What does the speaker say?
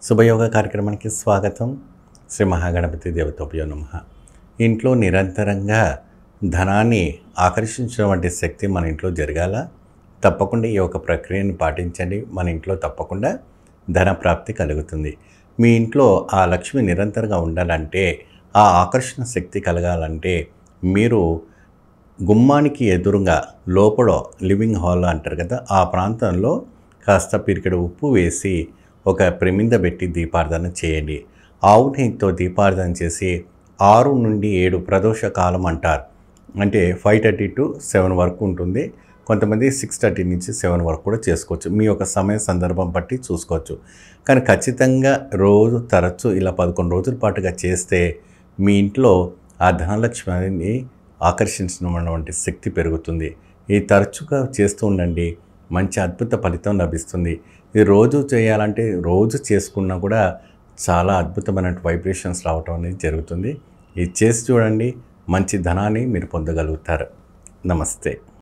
శుభయోగ కార్యక్రమానికి స్వాగతం. శ్రీ మహాగణపతి దేవతోభ్యో నమః. ఇంట్లో నిరంతరంగా ధనాన్ని ఆకర్షించడం వంటి శక్తి మన ఇంట్లో జరగాల. తప్పకుండా ఈ యొక్క ప్రక్రియను పాటించండి. మన ఇంట్లో తప్పకుండా ధన ప్రాప్తి కలుగుతుంది. మీ ఇంట్లో ఆ లక్ష్మి నిరంతరంగా ఉండాలంటే, ఆ ఆకర్షణ శక్తి కలగాలంటే మీరు గుమ్మానికి ఎదురుగా లోపల లివింగ్ హాల్ అంటారు కదా, ఆ ప్రాంతంలో కాస్త పిరికెడు ఉప్పు వేసి ఒక ప్రమిద పెట్టి దీపారాధన చేయండి. ఆవు నెయ్యితో దీపారాధన చేసి 6 నుండి 7 ప్రదోష కాలం అంటారు. అంటే 5:30 to 7 వరకు ఉంటుంది. కొంతమంది 6:30 నుంచి 7 వరకు కూడా చేసుకోవచ్చు. మీ యొక్క సమయ సందర్భం బట్టి చూసుకోవచ్చు. కానీ ఖచ్చితంగా రోజు తరచూ ఇలా 11 రోజుల పాటుగా చేస్తే మీ ఇంట్లో ఆ ధనలక్ష్మిని ఆకర్షించడం శక్తి పెరుగుతుంది. ఇది తరచుగా చేస్తూ ఉండండి. మంచి అద్భుత ఫలితం లభిస్తుంది. ఇది రోజు చేయాలంటే రోజు చేసుకున్నా కూడా చాలా అద్భుతమైన వైబ్రేషన్స్ రావటం అనేది జరుగుతుంది. ఇది చేసి చూడండి, మంచి ధనాన్ని మీరు పొందగలుగుతారు. నమస్తే.